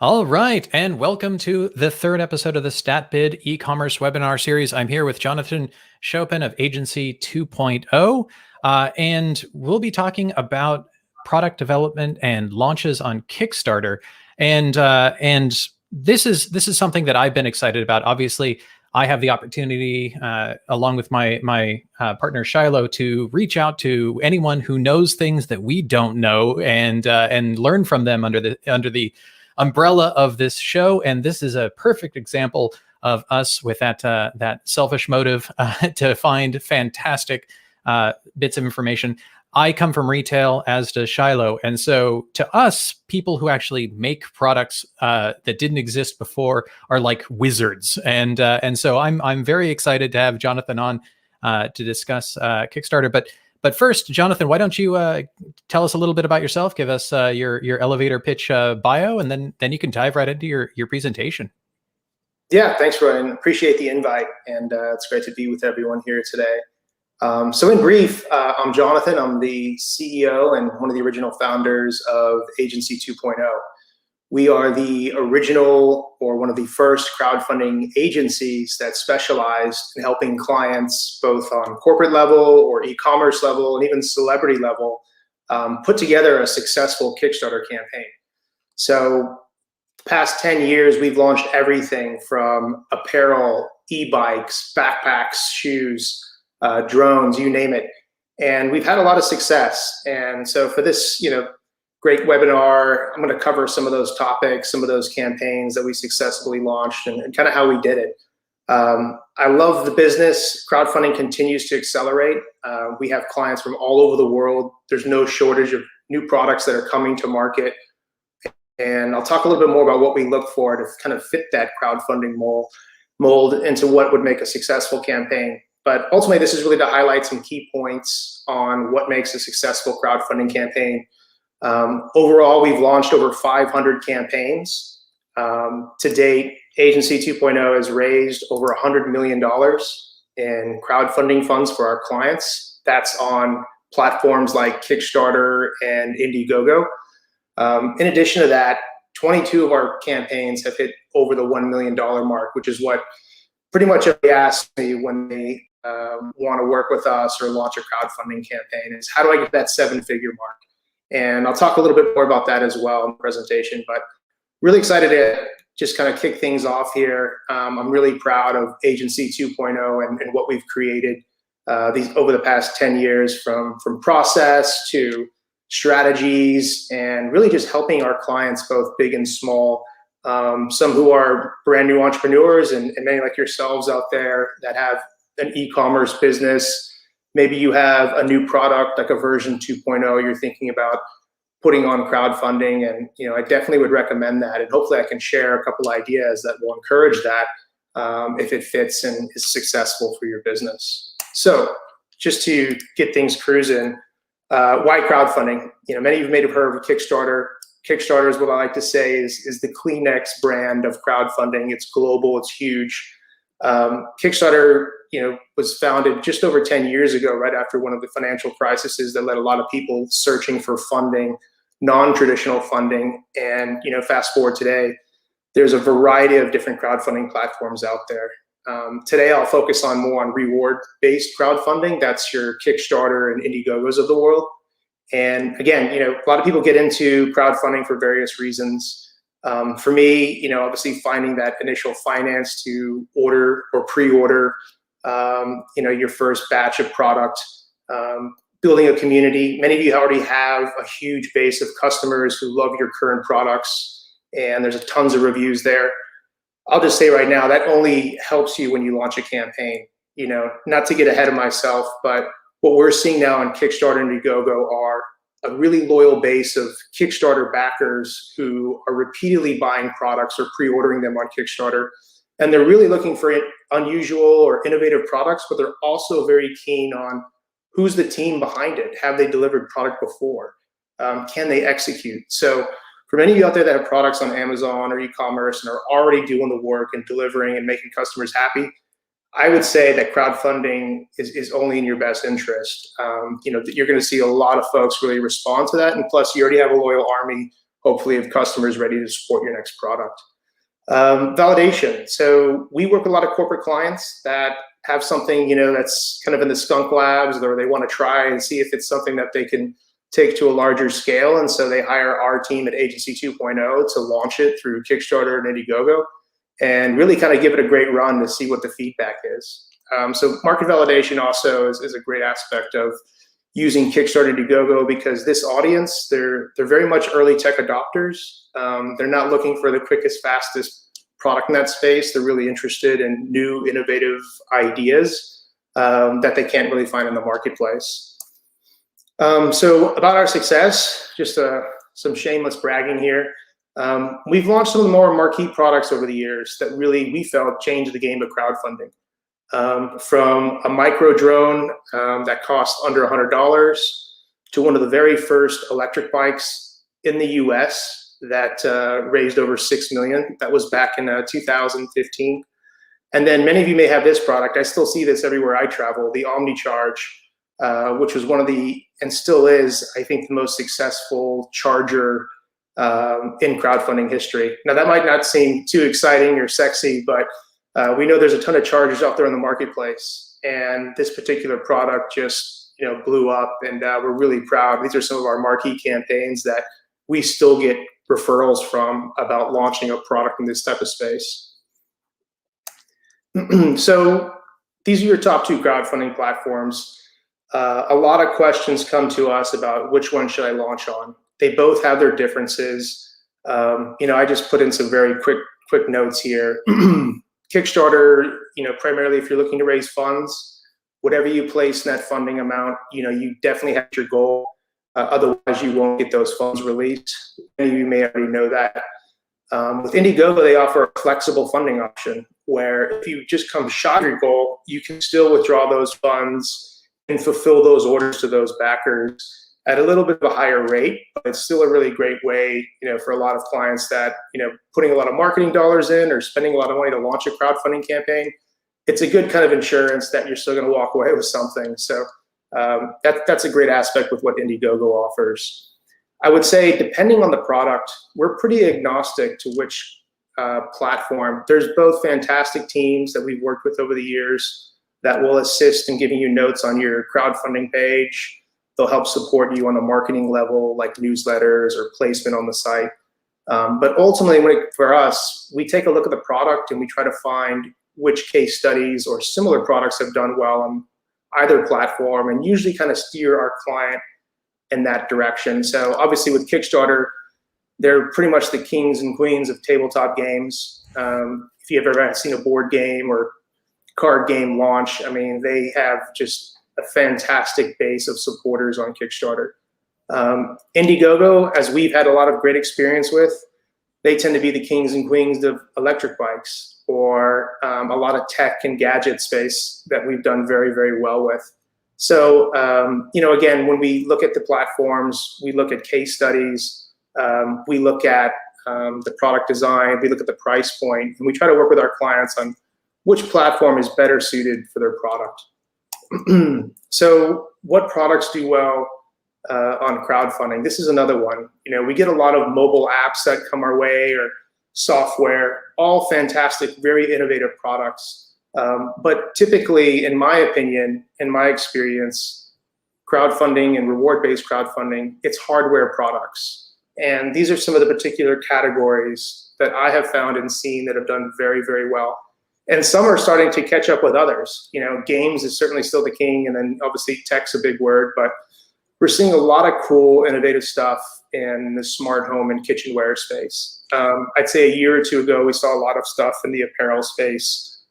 All right, and welcome to the third episode of the StatBid e-commerce webinar series. I'm here with Jonathan Chopin of Agency 2.0, and we'll be talking about product development and launches on Kickstarter. And this is something that I've been excited about. Obviously, I have the opportunity, along with my partner Shiloh, to reach out to anyone who knows things that we don't know and learn from them under the umbrella of this show. And this is a perfect example of us with that selfish motive to find fantastic bits of information. I come from retail, as does Shiloh, and so to us, people who actually make products that didn't exist before are like wizards. And so I'm very excited to have Jonathan on to discuss Kickstarter. But first, Jonathan, why don't you tell us a little bit about yourself? Give us your elevator pitch bio, and then you can dive right into your presentation. Yeah, thanks, Ryan. Appreciate the invite, and it's great to be with everyone here today. So in brief, I'm Jonathan. I'm the CEO and one of the original founders of Agency 2.0. We are the original or one of the first crowdfunding agencies that specialized in helping clients both on corporate level or e-commerce level and even celebrity level put together a successful Kickstarter campaign. So the past 10 years, we've launched everything from apparel, e-bikes, backpacks, shoes, drones, you name it. And we've had a lot of success. And so for this, great webinar, I'm going to cover some of those topics, some of those campaigns that we successfully launched and kind of how we did it. I love the business. Crowdfunding continues to accelerate. We have clients from all over the world. There's no shortage of new products that are coming to market. And I'll talk a little bit more about what we look for to kind of fit that crowdfunding mold into what would make a successful campaign. But ultimately, this is really to highlight some key points on what makes a successful crowdfunding campaign. Overall, we've launched over 500 campaigns. To date, Agency 2.0 has raised over $100 million in crowdfunding funds for our clients. That's on platforms like Kickstarter and Indiegogo. In addition to that, 22 of our campaigns have hit over the $1 million mark, which is what pretty much everybody asks me when they want to work with us or launch a crowdfunding campaign is, how do I get that 7-figure mark? And I'll talk a little bit more about that as well in the presentation, but really excited to just kind of kick things off here. I'm really proud of Agency 2.0 and what we've created over the past 10 years, from process to strategies, and really just helping our clients, both big and small, some who are brand new entrepreneurs and many like yourselves out there that have an e-commerce business. Maybe you have a new product like a version 2.0 you're thinking about putting on crowdfunding, and I definitely would recommend that. And hopefully I can share a couple ideas that will encourage that if it fits and is successful for your business. So just to get things cruising, why crowdfunding? Many of you may have heard of Kickstarter. Kickstarter is what I like to say is the Kleenex brand of crowdfunding. It's global, it's huge. Kickstarter, was founded just over 10 years ago, right after one of the financial crises that led a lot of people searching for funding, non-traditional funding. And, fast forward today, there's a variety of different crowdfunding platforms out there. Today, I'll focus more on reward-based crowdfunding. That's your Kickstarter and Indiegogos of the world. And again, a lot of people get into crowdfunding for various reasons. For me, obviously finding that initial finance to order or pre-order, your first batch of product, building a community. Many of you already have a huge base of customers who love your current products, and there's tons of reviews there. I'll just say right now, that only helps you when you launch a campaign. Not to get ahead of myself, but what we're seeing now on Kickstarter and Indiegogo are a really loyal base of Kickstarter backers who are repeatedly buying products or pre-ordering them on Kickstarter. And they're really looking for unusual or innovative products, but they're also very keen on who's the team behind it. Have they delivered product before? Can they execute? So for many of you out there that have products on Amazon or e-commerce and are already doing the work and delivering and making customers happy, I would say that crowdfunding is only in your best interest. You're going to see a lot of folks really respond to that. And plus, you already have a loyal army hopefully have customers ready to support your next product. Validation. So we work with a lot of corporate clients that have something, that's kind of in the skunk labs, or they want to try and see if it's something that they can take to a larger scale. And so they hire our team at Agency 2.0 to launch it through Kickstarter and Indiegogo and really kind of give it a great run to see what the feedback is. So market validation also is a great aspect of using Kickstarter and Indiegogo, because this audience, they're very much early tech adopters. They're not looking for the quickest, fastest product in that space. They're really interested in new, innovative ideas that they can't really find in the marketplace. So about our success, just some shameless bragging here. We've launched some of the more marquee products over the years that really, we felt, changed the game of crowdfunding. From a micro drone that cost under $100 to one of the very first electric bikes in the US that raised over $6 million. That was back in 2015. And then many of you may have this product. I still see this everywhere I travel, the OmniCharge, which was one of the, and still is, I think, the most successful charger in crowdfunding history. Now, that might not seem too exciting or sexy, but we know there's a ton of chargers out there in the marketplace, and this particular product just blew up, and we're really proud. These are some of our marquee campaigns that we still get referrals from about launching a product in this type of space. So these are your top 2 crowdfunding platforms. A lot of questions come to us about which one should I launch on. They both have their differences. I just put in some very quick notes here. Kickstarter, primarily if you're looking to raise funds, whatever you place in that funding amount, you definitely have your goal. Otherwise, you won't get those funds released. Many of you may already know that. With Indiegogo, they offer a flexible funding option where if you just come short of your goal, you can still withdraw those funds and fulfill those orders to those backers at a little bit of a higher rate. But it's still a really great way, for a lot of clients that, putting a lot of marketing dollars in or spending a lot of money to launch a crowdfunding campaign. It's a good kind of insurance that you're still going to walk away with something. So that's a great aspect with what Indiegogo offers. I would say, depending on the product, we're pretty agnostic to which platform. There's both fantastic teams that we've worked with over the years that will assist in giving you notes on your crowdfunding page. They'll help support you on the marketing level, like newsletters or placement on the site. But ultimately, for us, we take a look at the product and we try to find which case studies or similar products have done well on either platform, and usually kind of steer our client in that direction. So obviously with Kickstarter, they're pretty much the kings and queens of tabletop games. If you've ever seen a board game or card game launch, I mean, they have just a fantastic base of supporters on Kickstarter. Indiegogo, as we've had a lot of great experience with, they tend to be the kings and queens of electric bikes, or a lot of tech and gadget space that we've done very, very well with. So, again, when we look at the platforms, we look at case studies, we look at the product design, we look at the price point, and we try to work with our clients on which platform is better suited for their product. So what products do well on crowdfunding? This is another one. We get a lot of mobile apps that come our way, or software, all fantastic, very innovative products. But typically, in my opinion, in my experience, crowdfunding and reward-based crowdfunding, it's hardware products. And these are some of the particular categories that I have found and seen that have done very, very well. And some are starting to catch up with others. Games is certainly still the king, and then obviously tech's a big word, but we're seeing a lot of cool, innovative stuff in the smart home and kitchenware space. I'd say a year or two ago, we saw a lot of stuff in the apparel space,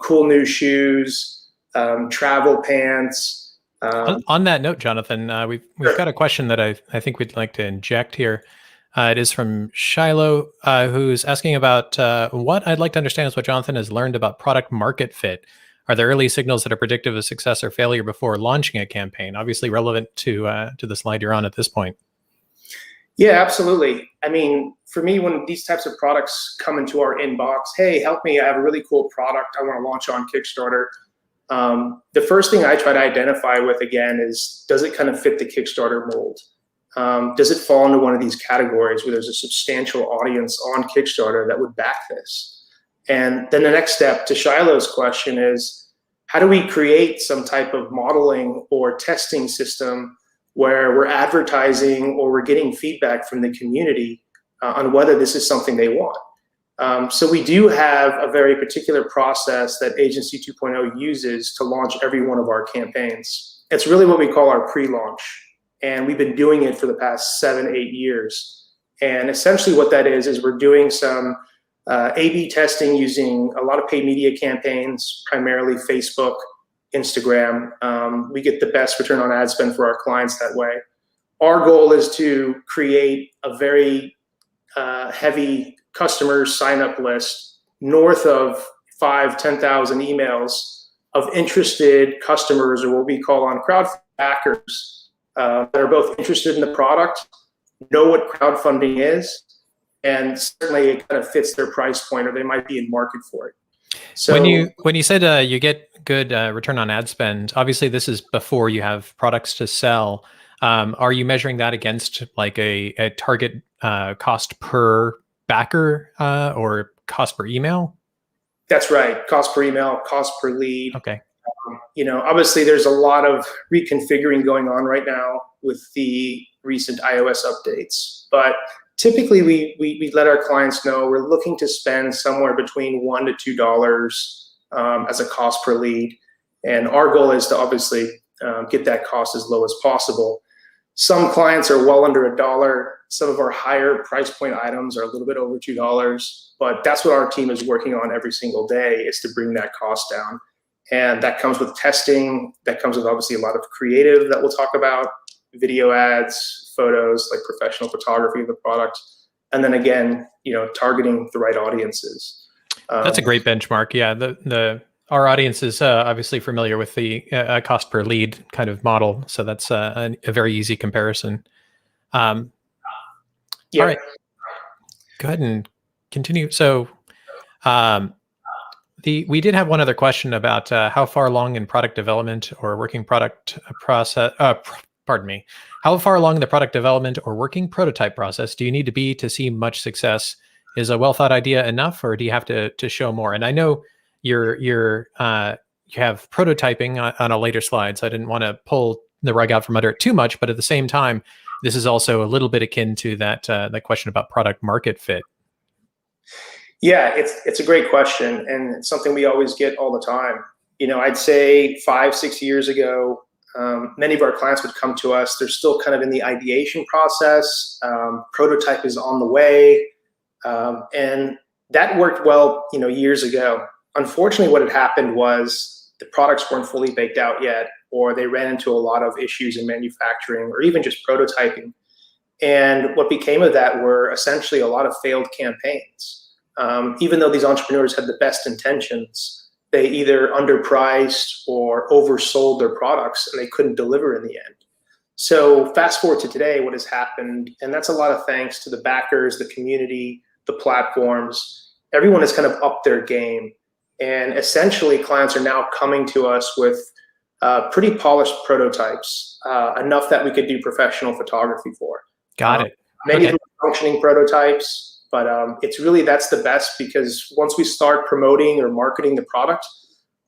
cool new shoes, travel pants. On that note, Jonathan, we've got a question that I think we'd like to inject here. It is from Shiloh, who's asking about what I'd like to understand is what Jonathan has learned about product market fit. Are there early signals that are predictive of success or failure before launching a campaign? Obviously relevant to the slide you're on at this point. Yeah, absolutely. I mean, for me, when these types of products come into our inbox, hey, help me, I have a really cool product I want to launch on Kickstarter. The first thing I try to identify with, again, is does it kind of fit the Kickstarter mold? does it fall into one of these categories where there's a substantial audience on Kickstarter that would back this? And then the next step to Shiloh's question is, how do we create some type of modeling or testing system where we're advertising or we're getting feedback from the community on whether this is something they want? So we do have a very particular process that Agency 2.0 uses to launch every one of our campaigns. It's really what we call our pre-launch. And we've been doing it for the past 7-8 years. And essentially what that is we're doing some A/B testing using a lot of paid media campaigns, primarily Facebook, Instagram. We get the best return on ad spend for our clients that way. Our goal is to create a very heavy customer sign-up list north of 10,000 emails of interested customers, or what we call on crowdfunding backers, that are both interested in the product, know what crowdfunding is, and certainly it kind of fits their price point, or they might be in market for it. So when you said you get good return on ad spend, obviously this is before you have products to sell. Are you measuring that against like a target cost per backer or cost per email? That's right. Cost per email, cost per lead. Okay. Obviously there's a lot of reconfiguring going on right now with the recent iOS updates, but typically we let our clients know we're looking to spend somewhere between $1 to $2 as a cost per lead. And our goal is to obviously get that cost as low as possible. Some clients are well under $1. Some of our higher price point items are a little bit over $2, but that's what our team is working on every single day, is to bring that cost down. And that comes with testing. That comes with obviously a lot of creative that we'll talk about, video ads, photos, like professional photography of the product. And then again, targeting the right audiences. That's a great benchmark. Yeah, our audience is obviously familiar with the cost per lead kind of model. So that's a very easy comparison. Yeah. All right, go ahead and continue. So we did have one other question about how far along in product development or working product process, pardon me, how far along in the product development or working prototype process do you need to be to see much success? Is a well-thought idea enough, or do you have to show more? And I know you have prototyping on a later slide, so I didn't want to pull the rug out from under it too much, but at the same time, this is also a little bit akin to that question about product market fit. Yeah, it's a great question, and it's something we always get all the time. I'd say 5-6 years ago, many of our clients would come to us. They're still kind of in the ideation process. Prototype is on the way, and that worked well, years ago. Unfortunately, what had happened was the products weren't fully baked out yet, or they ran into a lot of issues in manufacturing or even just prototyping. And what became of that were essentially a lot of failed campaigns. Even though these entrepreneurs had the best intentions, they either underpriced or oversold their products, and they couldn't deliver in the end. So fast forward to today, what has happened, and that's a lot of thanks to the backers, the community, the platforms. Everyone has kind of upped their game. And essentially, clients are now coming to us with pretty polished prototypes, enough that we could do professional photography for. Got it. Many of them are functioning prototypes, but that's the best, because once we start promoting or marketing the product,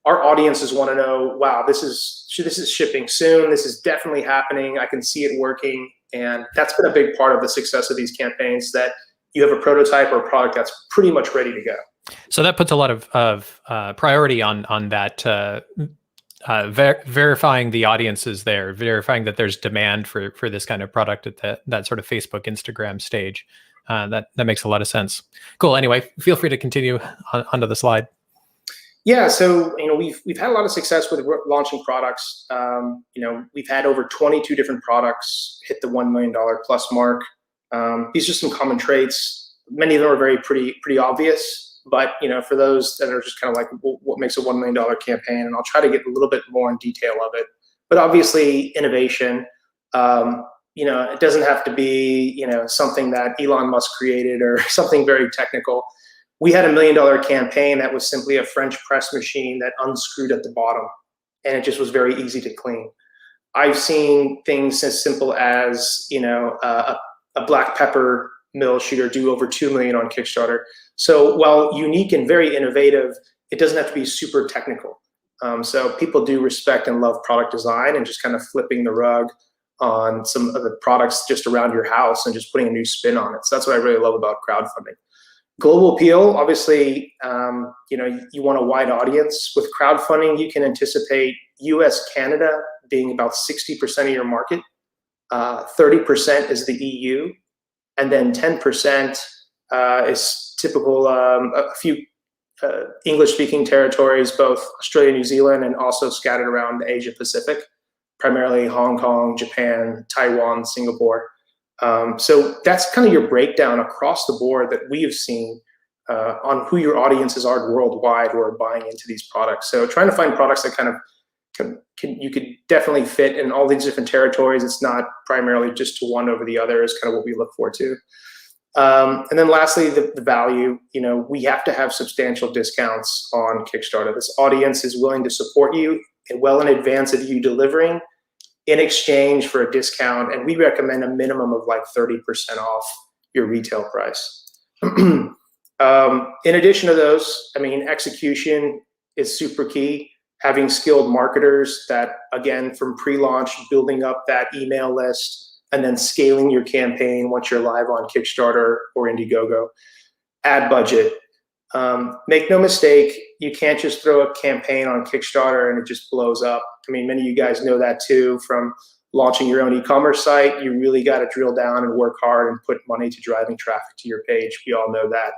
our audiences want to know, wow, this is shipping soon. This is definitely happening. I can see it working. And that's been a big part of the success of these campaigns, that you have a prototype or a product that's pretty much ready to go. So that puts a lot of priority on that, verifying the audiences there, verifying that there's demand for this kind of product at that sort of Facebook, Instagram stage. That makes a lot of sense. Cool. Anyway, feel free to continue onto the slide. Yeah, so we've had a lot of success with launching products. We've had over 22 different products hit the $1 million plus mark. These are some common traits. Many of them are pretty obvious. But for those that are just kind of like, well, what makes a $1 million campaign? And I'll try to get a little bit more in detail of it. But obviously, innovation. It doesn't have to be something that Elon Musk created or something very technical. We had a $1 million campaign that was simply a French press machine that unscrewed at the bottom, and it just was very easy to clean. I've seen things as simple as, a black pepper mill shooter do over 2 million on Kickstarter. So while unique and very innovative, it doesn't have to be super technical. So people do respect and love product design, and just kind of flipping the rug on some of the products just around your house and just putting a new spin on it. So that's what I really love about crowdfunding. Global appeal, obviously, you want a wide audience. With crowdfunding, you can anticipate US, Canada being about 60% of your market, 30% is the EU, and then 10% is typical, a few English-speaking territories, both Australia, New Zealand, and also scattered around Asia Pacific, primarily Hong Kong, Japan, Taiwan, Singapore. So that's kind of your breakdown across the board that we have seen on who your audiences are worldwide who are buying into these products. So trying to find products that kind of you could definitely fit in all these different territories. It's not primarily just to one over the other is kind of what we look for too. And then lastly, the value. We have to have substantial discounts on Kickstarter. This audience is willing to support you well in advance of you delivering in exchange for a discount. And we recommend a minimum of like 30% off your retail price. In addition to those, execution is super key. Having skilled marketers that, again, from pre-launch, building up that email list, and then scaling your campaign once you're live on Kickstarter or Indiegogo. Ad budget. Make no mistake, you can't just throw a campaign on Kickstarter and it just blows up. Many of you guys know that too from launching your own e-commerce site. You really got to drill down and work hard and put money to driving traffic to your page. We all know that.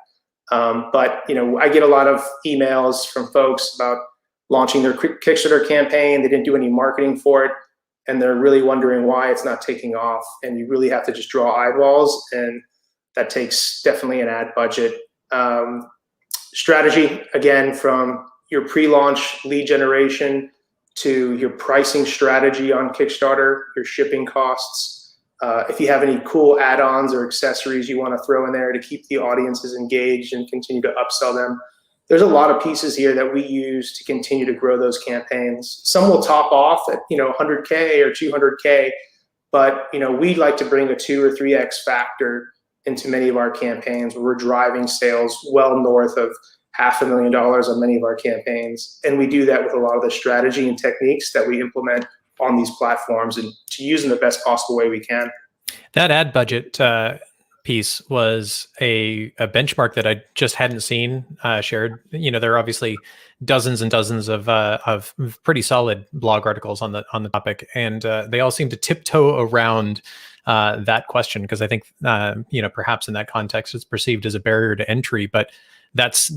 But I get a lot of emails from folks about launching their Kickstarter campaign. They didn't do any marketing for it, and they're really wondering why it's not taking off. And you really have to just draw eyeballs, and that takes definitely an ad budget. Strategy, again, from your pre-launch lead generation to your pricing strategy on Kickstarter, your shipping costs. If you have any cool add-ons or accessories you want to throw in there to keep the audiences engaged and continue to upsell them. There's a lot of pieces here that we use to continue to grow those campaigns. Some will top off at 100K or 200K, but we'd like to bring a 2 or 3x factor into many of our campaigns where we're driving sales well north of $500,000 on many of our campaigns. And we do that with a lot of the strategy and techniques that we implement on these platforms and to use in the best possible way we can. That ad budget piece was a benchmark that I just hadn't seen shared. There are obviously dozens and dozens of pretty solid blog articles on the topic, and they all seem to tiptoe around that question because I think perhaps in that context it's perceived as a barrier to entry. But that's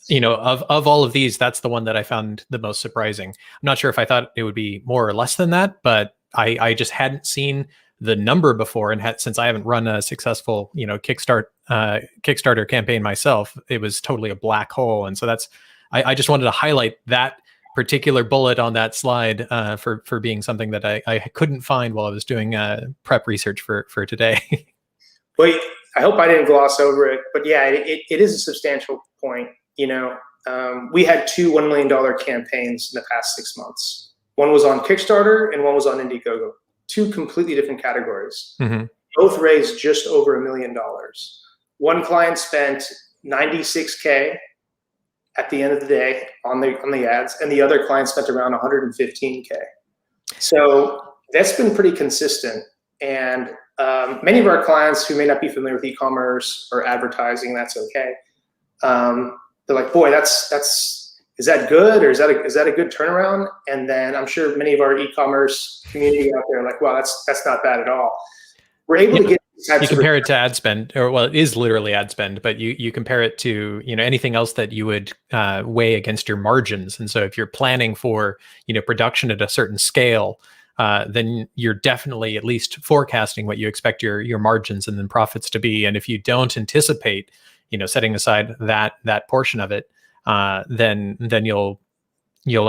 of all of these, that's the one that I found the most surprising. I'm not sure if I thought it would be more or less than that, but I just hadn't seen the number before, and since I haven't run a successful Kickstarter campaign myself, it was totally a black hole. And so I just wanted to highlight that particular bullet on that slide for being something that I couldn't find while I was doing prep research for today. Well, I hope I didn't gloss over it, but yeah, it is a substantial point. We had 2 $1 million campaigns in the past 6 months. One was on Kickstarter and one was on Indiegogo. 2 completely different categories. Mm-hmm. Both raised just over $1 million. One client spent $96K at the end of the day on the ads, and the other client spent around $115K. So that's been pretty consistent. And many of our clients who may not be familiar with e-commerce or advertising, that's okay. They're like, boy, is that good, or is that a good turnaround? And then I'm sure many of our e-commerce community out there are like, wow, that's not bad at all. We're able to get you compare it to ad spend, or well, it is literally ad spend, but you compare it to anything else that you would weigh against your margins. And so if you're planning for production at a certain scale, then you're definitely at least forecasting what you expect your margins and then profits to be. And if you don't anticipate, setting aside that portion of it, then you'll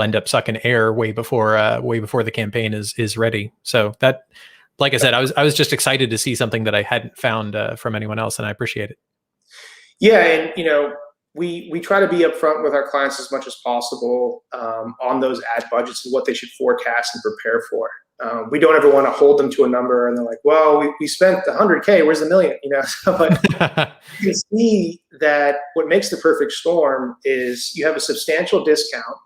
end up sucking air way before the campaign is ready. So that, like I said, I was just excited to see something that I hadn't found from anyone else, and I appreciate it. Yeah, and we try to be upfront with our clients as much as possible on those ad budgets and what they should forecast and prepare for. We don't ever want to hold them to a number and they're like, well, we spent 100K, where's the million? But you can see that what makes the perfect storm is you have a substantial discount,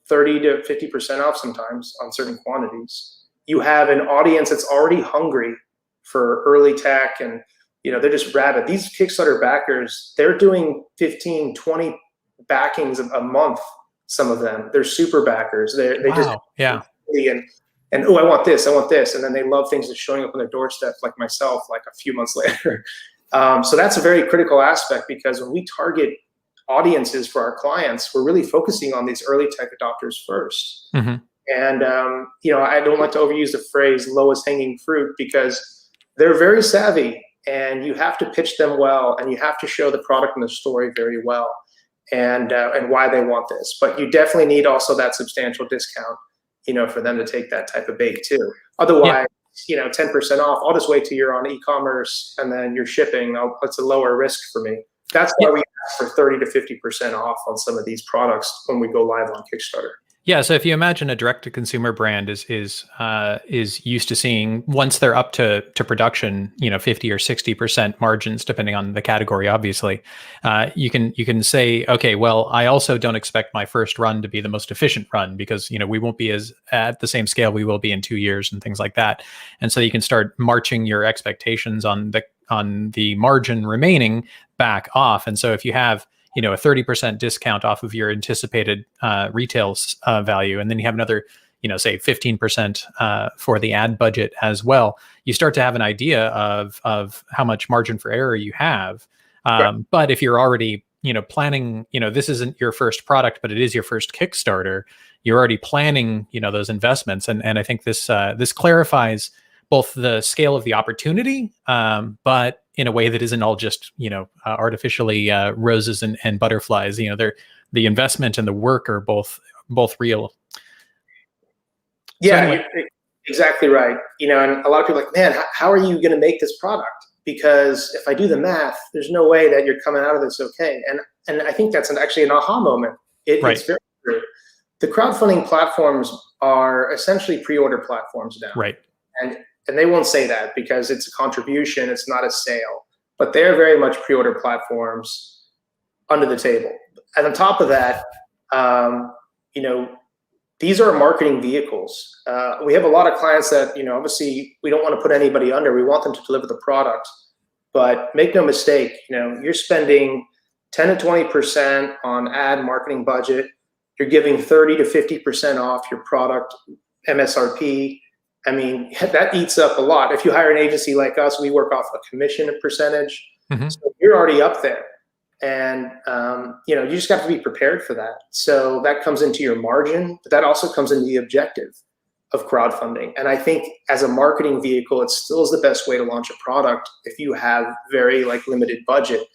30 to 50% off sometimes on certain quantities. You have an audience that's already hungry for early tech, and they're just rabid. These Kickstarter backers, they're doing 15, 20 backings a month. Some of them, they're super backers. They just and oh, I want this, and then they love things that's showing up on their doorstep, like myself, like a few months later. So that's a very critical aspect, because when we target audiences for our clients, we're really focusing on these early tech adopters first. Mm-hmm. And I don't like to overuse the phrase lowest hanging fruit, because they're very savvy, and you have to pitch them well, and you have to show the product and the story very well, and why they want this. But you definitely need also that substantial discount, for them to take that type of bait too. Otherwise, 10% off, I'll just wait till you're on e-commerce and then you're shipping. It's a lower risk for me. That's why we ask for 30 to 50% off on some of these products when we go live on Kickstarter. Yeah, so if you imagine a direct-to-consumer brand is used to seeing, once they're up to production, 50 or 60% margins, depending on the category, obviously, you can say, okay, well, I also don't expect my first run to be the most efficient run, because we won't be as at the same scale we will be in 2 years and things like that. And so you can start marching your expectations on the margin remaining back off. And so if you have a 30% discount off of your anticipated retail value, and then you have another, say 15% for the ad budget as well, you start to have an idea of how much margin for error you have. But if you're already, planning, this isn't your first product, but it is your first Kickstarter, you're already planning, those investments. And I think this clarifies both the scale of the opportunity, but in a way that isn't all just, artificially roses and butterflies. The investment and the work are both real. Yeah, so anyway. You're exactly right. And a lot of people are like, man, how are you going to make this product? Because if I do the math, there's no way that you're coming out of this okay. And I think that's actually an aha moment. It's very true. The crowdfunding platforms are essentially pre-order platforms now. Right. And they won't say that because it's a contribution, it's not a sale, but they're very much pre-order platforms under the table. And on top of that, these are marketing vehicles. We have a lot of clients that, obviously we don't want to put anybody under. We want them to deliver the product, but make no mistake, you're spending 10 to 20% on ad marketing budget. You're giving 30 to 50% off your product MSRP. I mean, that eats up a lot. If you hire an agency like us, we work off a commission percentage. Mm-hmm. So you're already up there. And, you just got to be prepared for that. So that comes into your margin, but that also comes into the objective of crowdfunding. And I think as a marketing vehicle, it still is the best way to launch a product if you have very limited budget.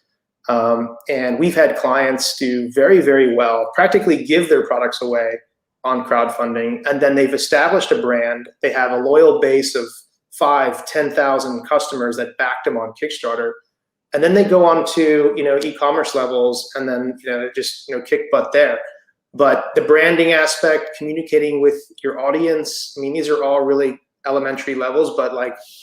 And we've had clients do very, very well, practically give their products away on crowdfunding, and then they've established a brand. They have a loyal base of 5,000, 10,000 customers that backed them on Kickstarter, and then they go on to e-commerce levels, and then just kick butt there. But the branding aspect, communicating with your audience, I mean, these are all really elementary levels. But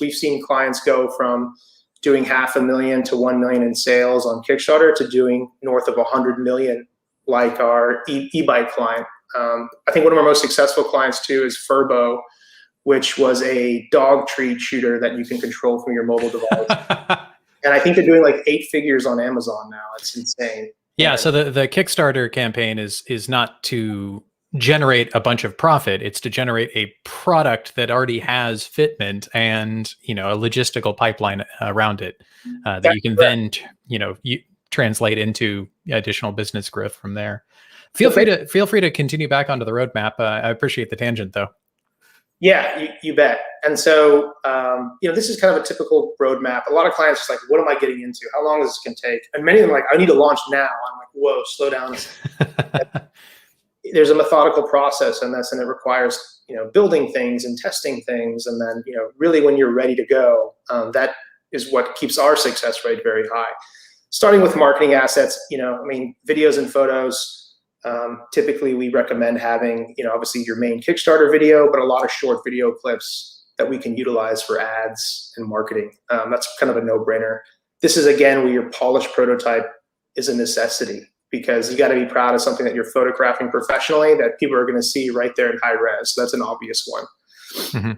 we've seen clients go from doing $500,000 to $1 million in sales on Kickstarter to doing north of 100 million, like our e-bike client. I think one of our most successful clients too is Furbo, which was a dog treat shooter that you can control from your mobile device. And I think they're doing 8 figures on Amazon now. It's insane. Yeah. So the Kickstarter campaign is not to generate a bunch of profit. It's to generate a product that already has fitment and, a logistical pipeline around it that you can then, translate into additional business growth from there. Feel free to continue back onto the roadmap. I appreciate the tangent, though. Yeah, you bet. And so, this is kind of a typical roadmap. A lot of clients are like, what am I getting into? How long is this going to take? And many of them are like, I need to launch now. I'm like, whoa, slow down. There's a methodical process in this, and it requires, building things and testing things. And then, really when you're ready to go, that is what keeps our success rate very high. starting with marketing assets, videos and photos. Typically, we recommend having, obviously your main Kickstarter video, but a lot of short video clips that we can utilize for ads and marketing. That's kind of a no-brainer. This is, again, where your polished prototype is a necessity, because you got to be proud of something that you're photographing professionally that people are going to see right there in high res. So that's an obvious one.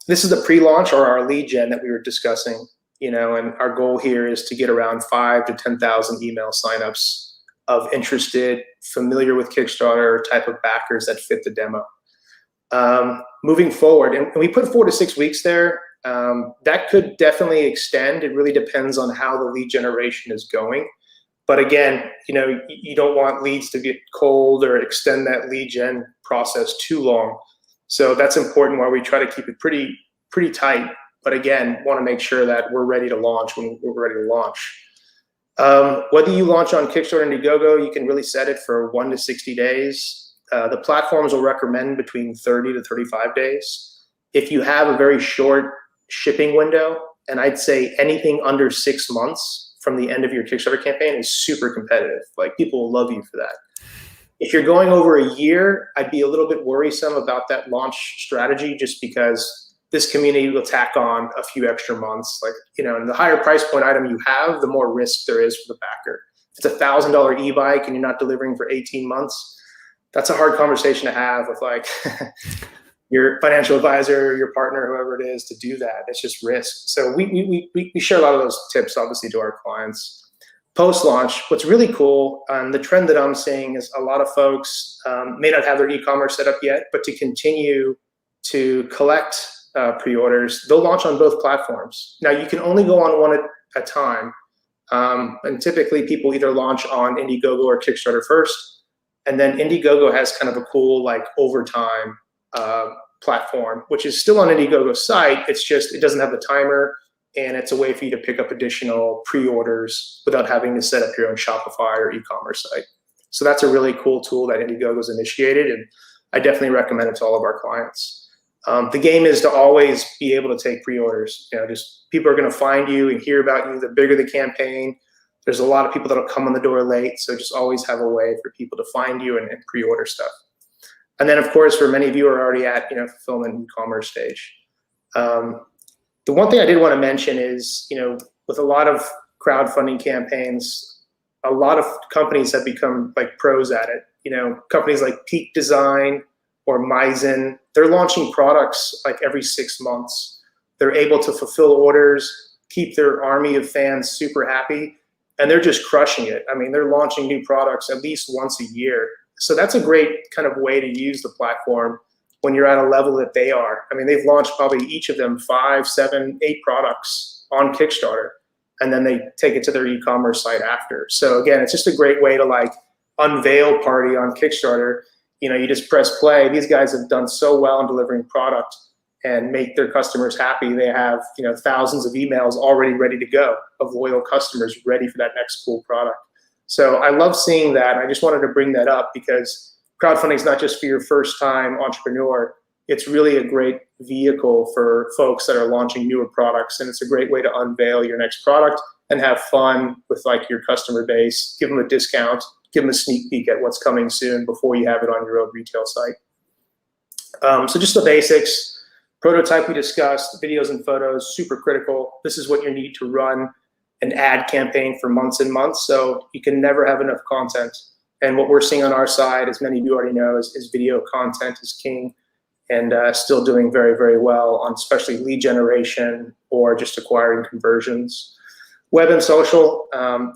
This is the pre-launch, or our lead gen that we were discussing, and our goal here is to get around 5,000 to 10,000 email signups of interested, familiar with Kickstarter type of backers that fit the demo. Moving forward, and we put 4 to 6 weeks there. That could definitely extend. It really depends on how the lead generation is going. But again, you don't want leads to get cold or extend that lead gen process too long. So that's important, why we try to keep it pretty tight. But again, want to make sure that we're ready to launch when we're ready to launch. Whether you launch on Kickstarter and Indiegogo, you can really set it for 1 to 60 days. The platforms will recommend between 30 to 35 days. If you have a very short shipping window, and I'd say anything under 6 months from the end of your Kickstarter campaign is super competitive. Like, people will love you for that. If you're going over a year, I'd be a little bit worrisome about that launch strategy, just because this community will tack on a few extra months. Like, and the higher price point item you have, the more risk there is for the backer. If it's $1,000 e-bike and you're not delivering for 18 months, that's a hard conversation to have with like your financial advisor, your partner, whoever it is, to do that. It's just risk. So we share a lot of those tips, obviously, to our clients. Post-launch, what's really cool, the trend that I'm seeing is a lot of folks may not have their e-commerce set up yet, but to continue to collect pre-orders, they'll launch on both platforms. Now, you can only go on one at a time. And typically, people either launch on Indiegogo or Kickstarter first. And then Indiegogo has kind of a cool, like, overtime platform, which is still on Indiegogo's site. It's just, it doesn't have the timer. And it's a way for you to pick up additional pre-orders without having to set up your own Shopify or e-commerce site. So that's a really cool tool that Indiegogo's initiated, and I definitely recommend it to all of our clients. The game is to always be able to take pre-orders. Just people are going to find you and hear about you. The bigger the campaign, there's a lot of people that'll come on the door late. So just always have a way for people to find you and pre-order stuff. And then, of course, for many of you who are already at fulfillment and e-commerce stage. The one thing I did want to mention is, with a lot of crowdfunding campaigns, a lot of companies have become like pros at it. Companies like Peak Design or Mizen, they're launching products like every 6 months. They're able to fulfill orders, keep their army of fans super happy, and they're just crushing it. I mean, they're launching new products at least once a year. So that's a great kind of way to use the platform when you're at a level that they are. I mean, they've launched probably each of them 5, 7, 8 products on Kickstarter, and then they take it to their e-commerce site after. So again, it's just a great way to like unveil party on Kickstarter. You just press play. These guys have done so well in delivering product and make their customers happy. They have, thousands of emails already ready to go of loyal customers ready for that next cool product. So I love seeing that. I just wanted to bring that up because crowdfunding is not just for your first time entrepreneur. It's really a great vehicle for folks that are launching newer products. And it's a great way to unveil your next product and have fun with like your customer base, give them a discount, give them a sneak peek at what's coming soon before you have it on your own retail site. So just the basics. Prototype we discussed, videos and photos, super critical. This is what you need to run an ad campaign for months and months. So you can never have enough content. And what we're seeing on our side, as many of you already know, is video content is king, and still doing very, very well on especially lead generation or just acquiring conversions. Web and social,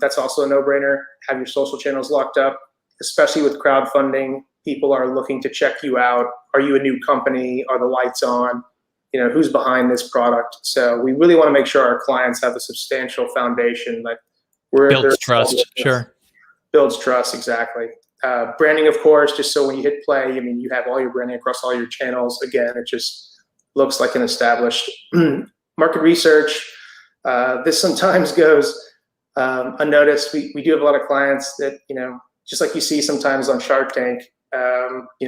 that's also a no-brainer. Have your social channels locked up, especially with crowdfunding. People are looking to check you out. Are you a new company? Are the lights on? Who's behind this product? So we really want to make sure our clients have a substantial foundation. Like builds trust, sure. Builds trust, exactly. Branding, of course, just so when you hit play, you have all your branding across all your channels. Again, it just looks like an established market research. This sometimes goes unnoticed. We do have a lot of clients that, just like you see sometimes on Shark Tank,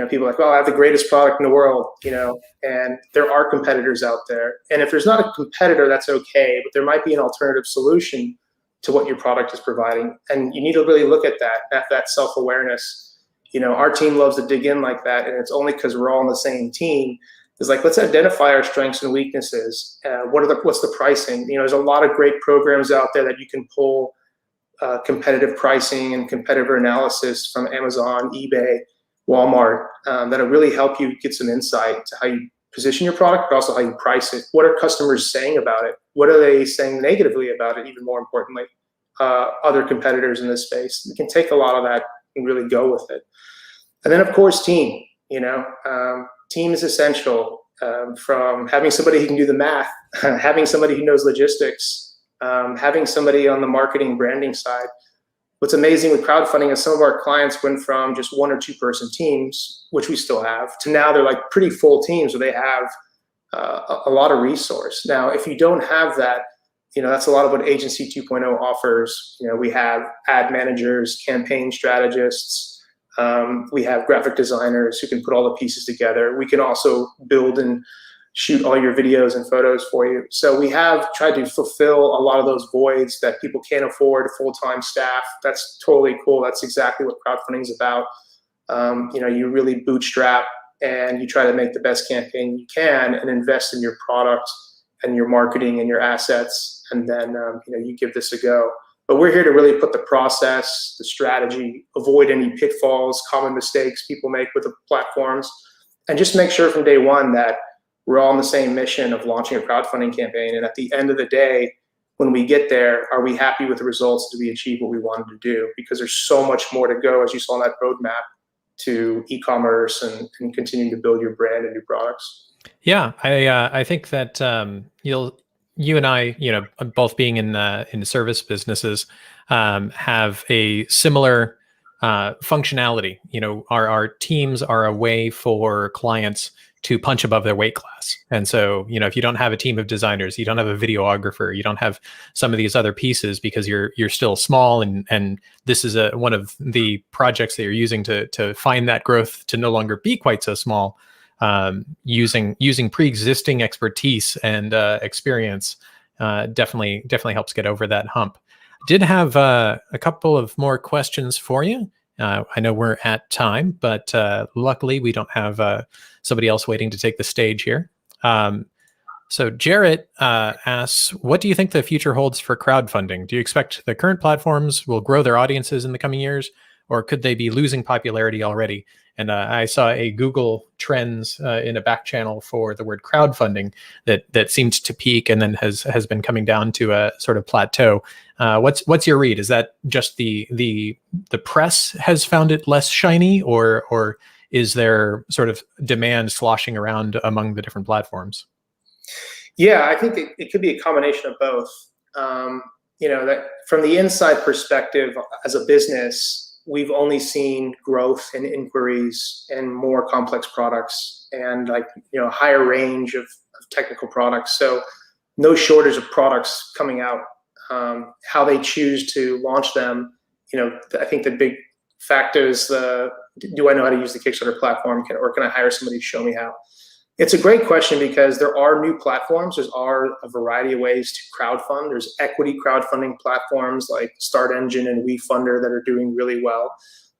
people are like, well, I have the greatest product in the world, and there are competitors out there. And if there's not a competitor, that's okay, but there might be an alternative solution to what your product is providing. And you need to really look at that self-awareness. Our team loves to dig in like that, and it's only because we're all on the same team. It's like, let's identify our strengths and weaknesses. What's the pricing? There's a lot of great programs out there that you can pull competitive pricing and competitor analysis from Amazon, eBay, Walmart, that'll really help you get some insight to how you position your product, but also how you price it. What are customers saying about it? What are they saying negatively about it? Even more importantly, other competitors in this space. You can take a lot of that and really go with it. And then, of course, team. Team is essential. From having somebody who can do the math, having somebody who knows logistics, having somebody on the marketing branding side. What's amazing with crowdfunding is some of our clients went from just 1 or 2 person teams, which we still have, to now they're like pretty full teams where they have a lot of resource. Now, if you don't have that, that's a lot of what Agency 2.0 offers. We have ad managers, campaign strategists. We have graphic designers who can put all the pieces together. We can also build and shoot all your videos and photos for you. So we have tried to fulfill a lot of those voids that people can't afford full-time staff. That's totally cool. That's exactly what crowdfunding is about. You really bootstrap and you try to make the best campaign you can and invest in your product and your marketing and your assets. And then, you give this a go. But we're here to really put the process, the strategy, avoid any pitfalls, common mistakes people make with the platforms, and just make sure from day one that we're all on the same mission of launching a crowdfunding campaign. And at the end of the day, when we get there, are we happy with the results? Did we achieve what we wanted to do? Because there's so much more to go, as you saw on that roadmap, to e-commerce and continuing to build your brand and new products. Yeah, I think that you and I, both being in the service businesses, have a similar functionality. Our teams are a way for clients to punch above their weight class. And so, if you don't have a team of designers, you don't have a videographer, you don't have some of these other pieces because you're still small, and this is one of the projects that you're using to find that growth to no longer be quite so small. Using pre-existing expertise and experience definitely helps get over that hump. Did have a couple of more questions for you. I know we're at time, but luckily we don't have somebody else waiting to take the stage here. So Jarrett asks, what do you think the future holds for crowdfunding? Do you expect the current platforms will grow their audiences in the coming years, or could they be losing popularity already? And I saw a Google Trends in a back channel for the word crowdfunding that seemed to peak and then has been coming down to a sort of plateau. What's your read? Is that just the press has found it less shiny, or is there sort of demand sloshing around among the different platforms? Yeah, I think it could be a combination of both. That from the inside perspective as a business, we've only seen growth in inquiries and more complex products and higher range of technical products. So no shortage of products coming out. How they choose to launch them, I think the big factor is do I know how to use the Kickstarter platform, or can I hire somebody to show me how? It's a great question because there are new platforms. There are a variety of ways to crowdfund. There's equity crowdfunding platforms like Start Engine and WeFunder that are doing really well.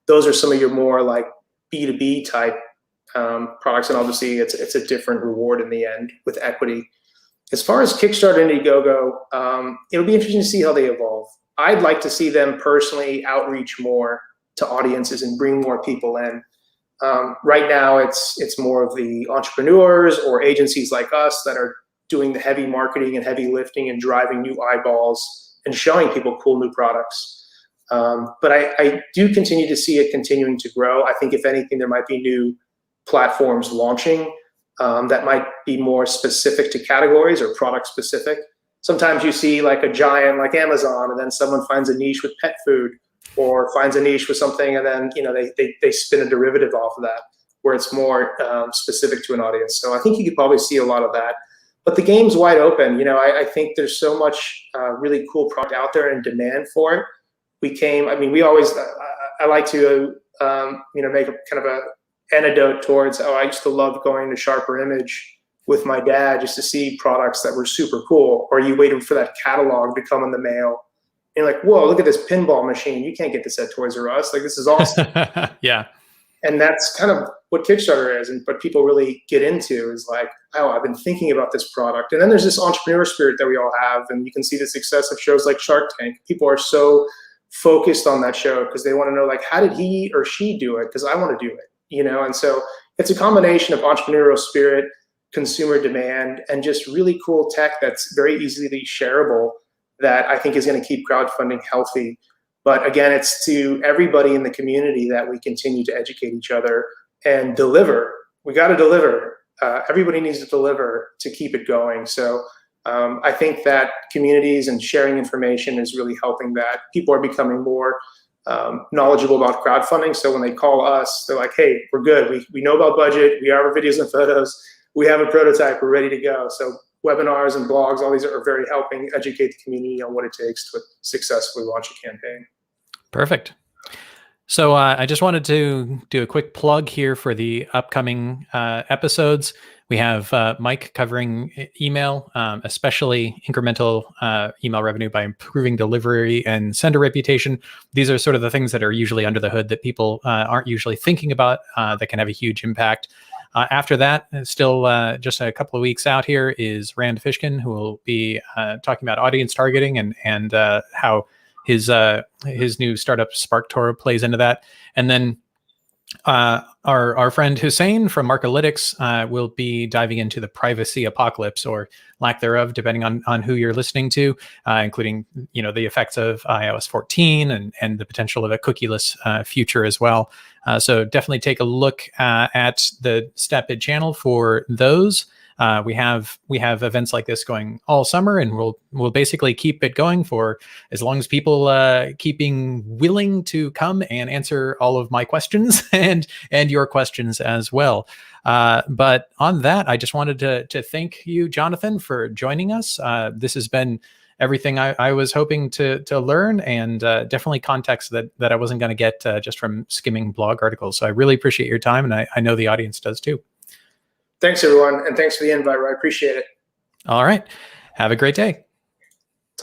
Those are some of your more like B2B type products, and obviously it's a different reward in the end with equity. As far as Kickstarter and Indiegogo, it'll be interesting to see how they evolve. I'd like to see them personally outreach more to audiences and bring more people in. Right now, it's more of the entrepreneurs or agencies like us that are doing the heavy marketing and heavy lifting and driving new eyeballs and showing people cool new products. But I do continue to see it continuing to grow. I think if anything, there might be new platforms launching that might be more specific to categories or product specific. Sometimes you see like a giant like Amazon, and then someone finds a niche with pet food, or finds a niche with something, and then they spin a derivative off of that where it's more specific to an audience. So I think you could probably see a lot of that. But the game's wide open. I think there's so much really cool product out there and demand for it. I like to make a kind of a anecdote towards, I used to love going to Sharper Image with my dad just to see products that were super cool, or you waited for that catalog to come in the mail. And like, whoa, look at this pinball machine. You can't get this at Toys R Us. Like, this is awesome. Yeah. And that's kind of what Kickstarter is. And but people really get into is like, oh, I've been thinking about this product. And then there's this entrepreneur spirit that we all have. And you can see the success of shows like Shark Tank. People are so focused on that show because they want to know, like, how did he or she do it? Because I want to do it, you know? And so it's a combination of entrepreneurial spirit, consumer demand, and just really cool tech that's very easily shareable that I think is going to keep crowdfunding healthy. But again, it's to everybody in the community that we continue to educate each other and deliver. We got to deliver. Everybody needs to deliver to keep it going. So I think that communities and sharing information is really helping that. People are becoming more knowledgeable about crowdfunding. So when they call us, they're like, hey, we're good. We know about budget. We have our videos and photos. We have a prototype. We're ready to go. So webinars and blogs, all these are very helping educate the community on what it takes to successfully launch a campaign. Perfect. So I just wanted to do a quick plug here for the upcoming episodes. We have Mike covering email, especially incremental email revenue by improving delivery and sender reputation. These are sort of the things that are usually under the hood that people aren't usually thinking about that can have a huge impact. After that, still just a couple of weeks out here, is Rand Fishkin, who will be talking about audience targeting and how his new startup SparkToro plays into that. And then our friend Hussein from Markalytics will be diving into the privacy apocalypse, or lack thereof, depending on who you're listening to, including the effects of iOS 14 and the potential of a cookieless future as well. So definitely take a look at the StatBid channel for those. We have events like this going all summer, and we'll basically keep it going for as long as people keep being willing to come and answer all of my questions and your questions as well. But on that, I just wanted to thank you, Jonathan, for joining us. This has been everything I was hoping to learn, and definitely context that I wasn't going to get just from skimming blog articles. So I really appreciate your time, and I know the audience does too. Thanks, everyone, and thanks for the invite, Roy. I appreciate it. All right. Have a great day.